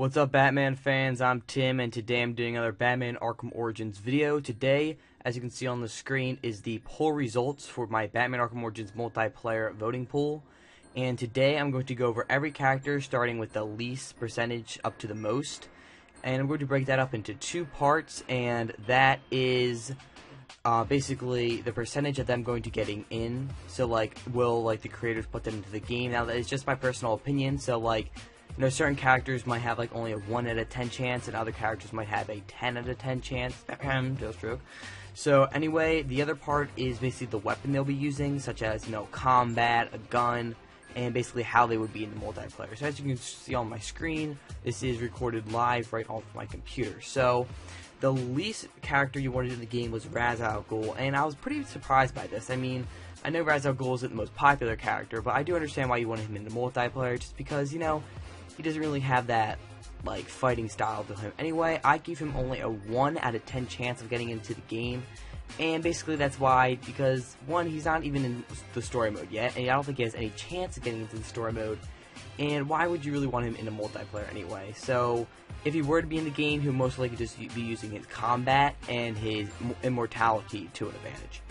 What's up, Batman fans? I'm Tim, and today I'm doing another Batman Arkham Origins video. Today, as you can see on the screen, is the poll results for my Batman Arkham Origins multiplayer voting pool. And today I'm going to go over every character, starting with the least percentage up to the most. And I'm going to break that up into two parts, and that is basically the percentage of them going to getting in. So, will the creators put them into the game? Now, that is just my personal opinion, so, certain characters might have only a 1 out of 10 chance, and other characters might have a 10 out of 10 chance. Deathstroke. So anyway, the other part is basically the weapon they'll be using, such as combat, a gun, and basically how they would be in the multiplayer. So as you can see on my screen, this is recorded live right off my computer. So the least character you wanted in the game was Ra's al Ghul, and I was pretty surprised by this. I mean, I know Ra's al Ghul isn't the most popular character, but I do understand why you wanted him in the multiplayer, just because, he doesn't really have that, fighting style to him. Anyway, I give him only a 1 out of 10 chance of getting into the game, and basically that's why, because, one, he's not even in the story mode yet, and I don't think he has any chance of getting into the story mode, and why would you really want him in a multiplayer anyway? So, if he were to be in the game, he'll most likely just be using his combat and his immortality to an advantage.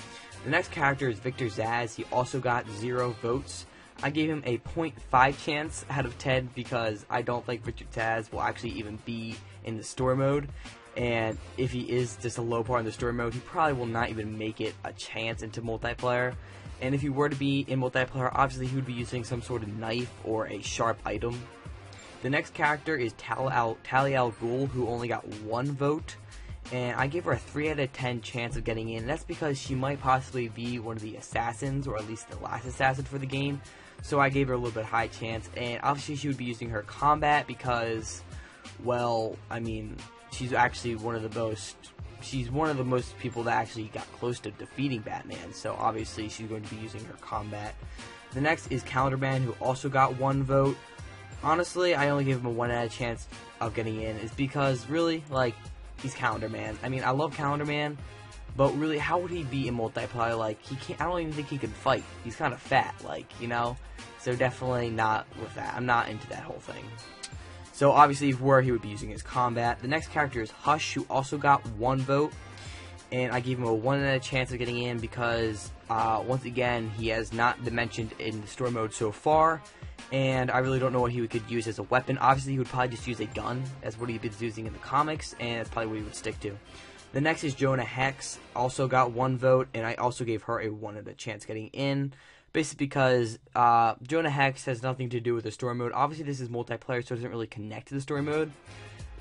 The next character is Victor Zsasz. He also got 0 votes. I gave him a 0.5 chance out of 10 because I don't think Victor Zsasz will actually even be in the story mode. And if he is just a low part in the story mode, he probably will not even make it a chance into multiplayer. And if he were to be in multiplayer, obviously he would be using some sort of knife or a sharp item. The next character is Talia al Ghul, who only got 1 vote. And I gave her a 3 out of 10 chance of getting in. And that's because she might possibly be one of the assassins, or at least the last assassin for the game. So I gave her a little bit high chance. And obviously she would be using her combat because, well, I mean, she's actually one of the most people that actually got close to defeating Batman. So obviously she's going to be using her combat. The next is Calendar Man, who also got 1 vote. Honestly, I only gave him a 1 out of chance of getting in. It's because, really, he's Calendar Man. I mean, I love Calendar Man, but really, how would he be in multiplayer? He can't. I don't even think he can fight. He's kind of fat, So definitely not with that. I'm not into that whole thing. So obviously, he would be using his combat. The next character is Hush, who also got 1 vote, and I gave him a 1 out of chance of getting in because, once again, he has not been mentioned in the story mode so far. And I really don't know what he could use as a weapon. Obviously, he would probably just use a gun. That's what he'd been using in the comics, and that's probably what he would stick to. The next is Jonah Hex. Also got 1 vote, and I also gave her a 1 out of chance getting in. Basically because Jonah Hex has nothing to do with the story mode. Obviously, this is multiplayer, so it doesn't really connect to the story mode.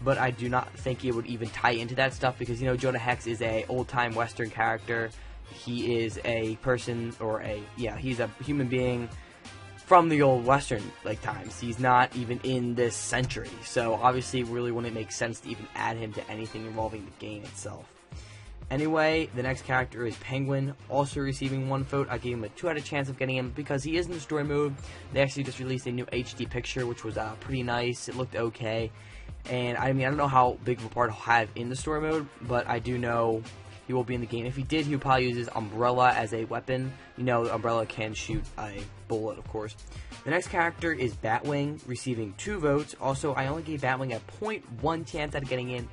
But I do not think it would even tie into that stuff because, Jonah Hex is a old-time Western character. He is a person, he's a human being from the old Western times. He's not even in this century, so obviously it really wouldn't make sense to even add him to anything involving the game itself. Anyway, the next character is Penguin, also receiving 1 vote. I gave him a 2 out of chance of getting him because he is in the story mode. They actually just released a new HD picture, which was pretty nice. It looked okay, and I mean, I don't know how big of a part he'll have in the story mode, but I do know he will be in the game. If he did, he would probably use his umbrella as a weapon. The umbrella can shoot a bullet, of course. The next character is Batwing, receiving 2 votes. Also, I only gave Batwing a 0.1 chance out of getting in,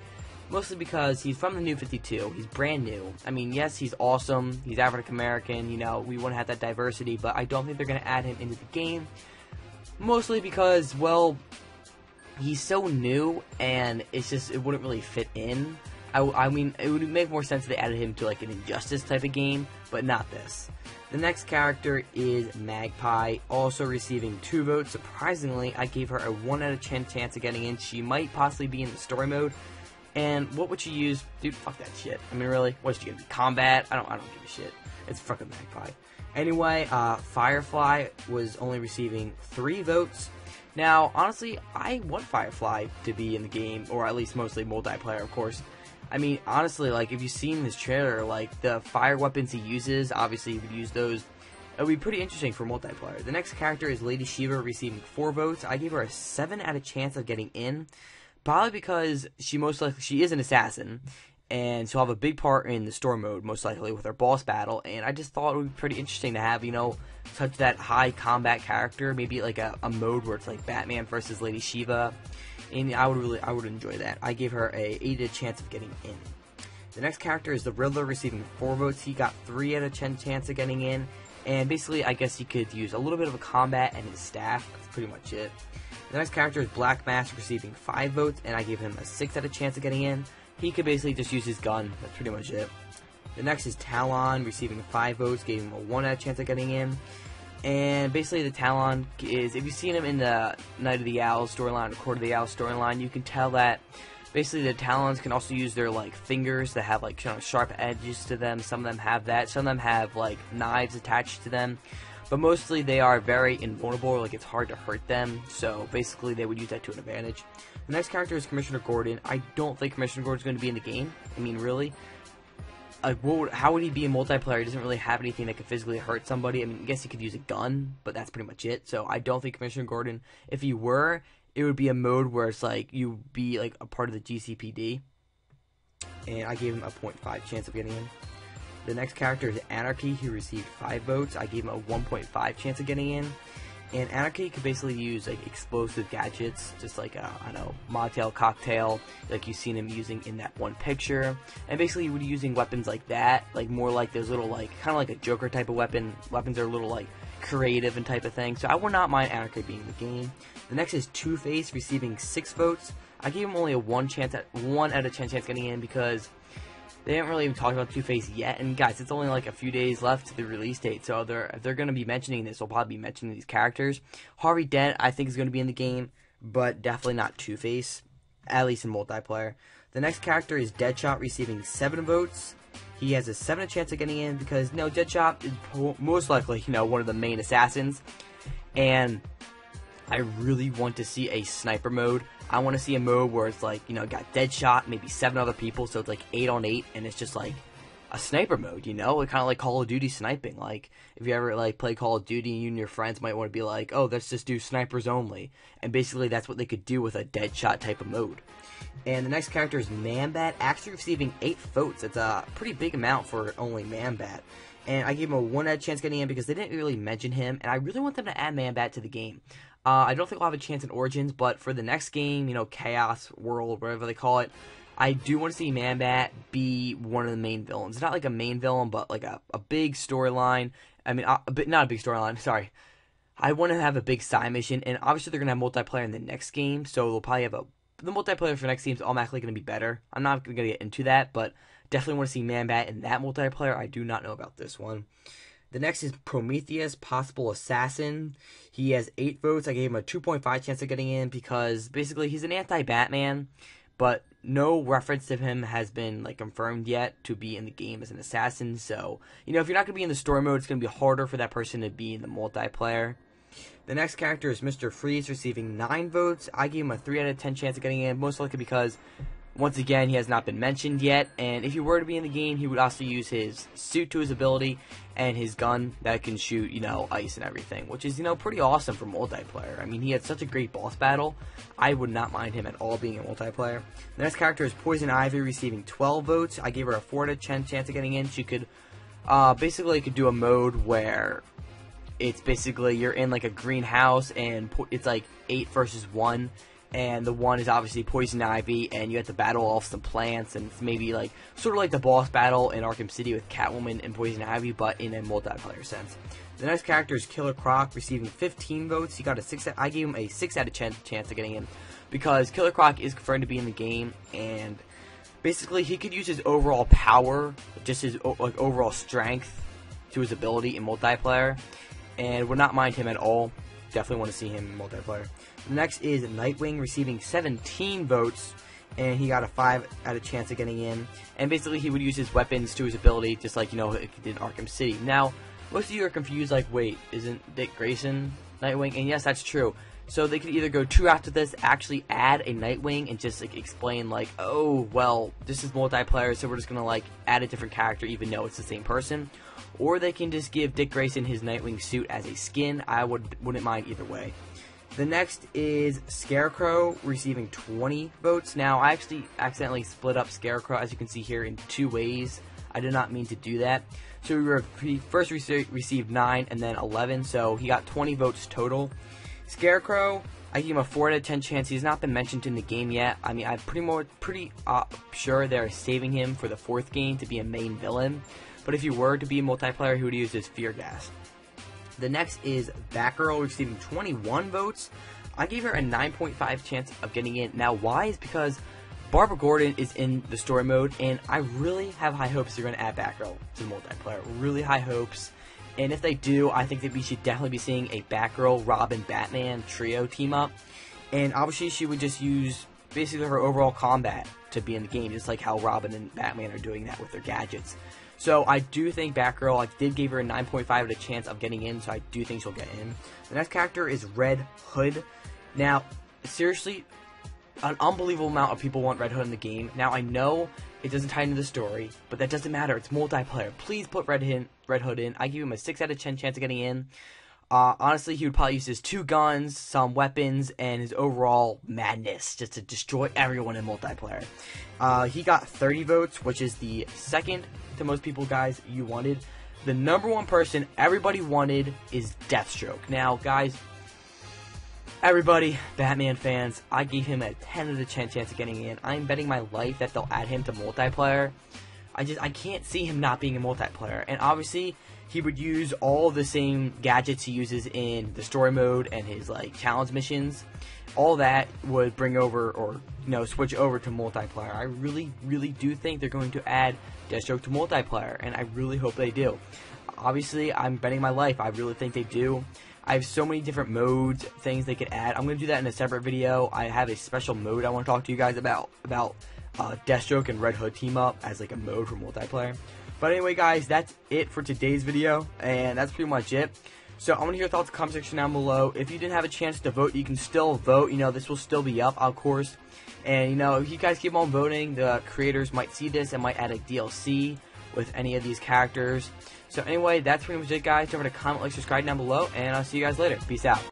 mostly because he's from the New 52. He's brand new. I mean, yes, he's awesome. He's African American. We want to have that diversity, but I don't think they're going to add him into the game. Mostly because, well, he's so new, and it wouldn't really fit in. I mean, it would make more sense if they added him to an Injustice type of game, but not this. The next character is Magpie, also receiving 2 votes. Surprisingly, I gave her a 1 out of 10 chance of getting in. She might possibly be in the story mode. And what would she use? Dude, fuck that shit. I mean, really? What's she gonna be? Combat? I don't give a shit. It's fucking Magpie. Anyway, Firefly was only receiving 3 votes. Now, honestly, I want Firefly to be in the game, or at least mostly multiplayer, of course. I mean, honestly, if you've seen this trailer, the fire weapons he uses, obviously you would use those. It would be pretty interesting for multiplayer. The next character is Lady Shiva, receiving 4 votes. I gave her a 7 out of chance of getting in, probably because she is an assassin, and she'll have a big part in the story mode, most likely, with her boss battle, and I just thought it would be pretty interesting to have, such that high combat character, maybe a mode where it's Batman versus Lady Shiva, and I would enjoy that. I gave her a 8 chance of getting in. The next character is the Riddler, receiving 4 votes. He got 3 out of 10 chance of getting in, and basically I guess he could use a little bit of a combat and his staff. That's pretty much it. The next character is Black Mask, receiving 5 votes, and I gave him a 6 out of chance of getting in. He could basically just use his gun. That's pretty much it. The next is Talon, receiving 5 votes, gave him a 1 out of chance of getting in. And basically the Talon is, if you've seen him in the Night of the Owl storyline, or Court of the Owl storyline, you can tell that basically the Talons can also use their like fingers that have like kind of sharp edges to them. Some of them have that. Some of them have like knives attached to them. But mostly they are very invulnerable, like it's hard to hurt them. So basically they would use that to an advantage. The next character is Commissioner Gordon. I don't think Commissioner Gordon is going to be in the game. I mean, really? How would he be in multiplayer? He doesn't really have anything that could physically hurt somebody. I mean, I guess he could use a gun, but that's pretty much it. So I don't think Commissioner Gordon, if he were, it would be a mode where it's like you be like a part of the GCPD. And I gave him a 0.5 chance of getting in. The next character is Anarchy. He received 5 votes. I gave him a 1.5 chance of getting in. And Anarchy could basically use like explosive gadgets, just like a, I don't know, Mocktail cocktail, like you've seen him using in that one picture. And basically he would be using weapons like that, like more like those little like, kind of like a Joker type of weapon. Weapons are a little like creative and type of thing. So I would not mind Anarchy being in the game. The next is Two-Face, receiving 6 votes. I gave him only a 1 out of 10 chance getting in because they haven't really even talked about Two-Face yet, and guys, it's only like a few days left to the release date, so if they're going to be mentioning this, they'll probably be mentioning these characters. Harvey Dent, I think, is going to be in the game, but definitely not Two-Face, at least in multiplayer. The next character is Deadshot, receiving 7 votes. He has a 7 chance of getting in because, no, Deadshot is most likely, one of the main assassins, and I really want to see a sniper mode. I want to see a mode where it's like, got Deadshot, maybe 7 other people, so it's like 8 on 8, and it's just like a sniper mode, Kind of like Call of Duty sniping. Like, if you ever like play Call of Duty, you and your friends might want to be like, oh, let's just do snipers only. And basically that's what they could do with a Deadshot type of mode. And the next character is Man-Bat, actually receiving 8 votes. It's a pretty big amount for only Man-Bat. And I gave him a 1 out of chance getting in because they didn't really mention him, and I really want them to add Man-Bat to the game. I don't think we'll have a chance in Origins, but for the next game, Chaos World, whatever they call it, I do want to see Man-Bat be one of the main villains. Not like a main villain, but like a big storyline. I mean, not a big storyline, sorry. I want to have a big side mission, and obviously they're going to have multiplayer in the next game, so they'll probably have the multiplayer for the next game is automatically going to be better. I'm not going to get into that, but definitely want to see Man-Bat in that multiplayer. I do not know about this one. The next is Prometheus, possible assassin. He has 8 votes. I gave him a 2.5 chance of getting in because basically he's an anti-Batman, but no reference to him has been like confirmed yet to be in the game as an assassin. So, if you're not going to be in the story mode, it's going to be harder for that person to be in the multiplayer. The next character is Mr. Freeze, receiving 9 votes. I gave him a 3 out of 10 chance of getting in, most likely because once again, he has not been mentioned yet, and if he were to be in the game, he would also use his suit to his ability and his gun that can shoot, ice and everything, which is, pretty awesome for multiplayer. I mean, he had such a great boss battle. I would not mind him at all being in multiplayer. The next character is Poison Ivy, receiving 12 votes. I gave her a 4 out of 10 chance of getting in. She could, basically could do a mode where it's basically you're in like a greenhouse and it's like 8 versus 1. And the one is obviously Poison Ivy, and you have to battle off some plants, and it's maybe like sort of like the boss battle in Arkham City with Catwoman and Poison Ivy, but in a multiplayer sense. The next character is Killer Croc, receiving 15 votes. He got a 6. I gave him a 6 out of 10 chance of getting in because Killer Croc is confirmed to be in the game, and basically he could use his overall power, just his overall strength, to his ability in multiplayer, and would not mind him at all. Definitely want to see him in multiplayer. The next is Nightwing, receiving 17 votes, and he got a 5 out of chance of getting in. And basically, he would use his weapons to his ability, just like, he did in Arkham City. Now, most of you are confused, like, wait, isn't Dick Grayson Nightwing? And yes, that's true. So they could either go 2 after this, actually add a Nightwing, and just, like, explain, like, oh, well, this is multiplayer, so we're just gonna, like, add a different character, even though it's the same person. Or they can just give Dick Grayson his Nightwing suit as a skin. I wouldn't mind either way. The next is Scarecrow, receiving 20 votes. Now, I actually accidentally split up Scarecrow, as you can see here, in 2 ways. I did not mean to do that. So he first received 9 and then 11, so he got 20 votes total. Scarecrow, I give him a 4 out of 10 chance. He's not been mentioned in the game yet. I mean, I'm pretty sure they're saving him for the 4th game to be a main villain. But if you were to be a multiplayer, who would use his Fear Gas? The next is Batgirl, receiving 21 votes. I gave her a 9.5 chance of getting in. Now, why? Is because Barbara Gordon is in the story mode, and I really have high hopes they're going to add Batgirl to the multiplayer. Really high hopes. And if they do, I think that we should definitely be seeing a Batgirl, Robin, Batman trio team up. And obviously she would just use basically her overall combat to be in the game, just like how Robin and Batman are doing that with their gadgets. So I do think Batgirl, I did give her a 9.5 out of chance of getting in, so I do think she'll get in. The next character is Red Hood. Now, seriously, an unbelievable amount of people want Red Hood in the game. Now, I know it doesn't tie into the story, but that doesn't matter. It's multiplayer. Please put Red Hood in. I give him a 6 out of 10 chance of getting in. Honestly, he would probably use his 2 guns, some weapons, and his overall madness just to destroy everyone in multiplayer. He got 30 votes, which is the second to most people, guys, you wanted. The number 1 person everybody wanted is Deathstroke. Now, guys, everybody, Batman fans, I gave him a 10 out of 10 chance of getting in. I'm betting my life that they'll add him to multiplayer. I can't see him not being a multiplayer. And obviously, he would use all the same gadgets he uses in the story mode and his challenge missions. All that would bring over, or switch over to multiplayer. I really, really do think they're going to add Deathstroke to multiplayer, and I really hope they do. Obviously, I'm betting my life. I really think they do. I have so many different modes, things they could add. I'm going to do that in a separate video. I have a special mode I want to talk to you guys about Deathstroke and Red Hood team up as a mode for multiplayer. But anyway, guys, that's it for today's video, and that's pretty much it. So I want to hear your thoughts in the comment section down below. If you didn't have a chance to vote, you can still vote. This will still be up, of course. And, if you guys keep on voting, the creators might see this and might add a DLC with any of these characters. So anyway, that's pretty much it, guys. Don't forget to comment, like, subscribe down below, and I'll see you guys later. Peace out.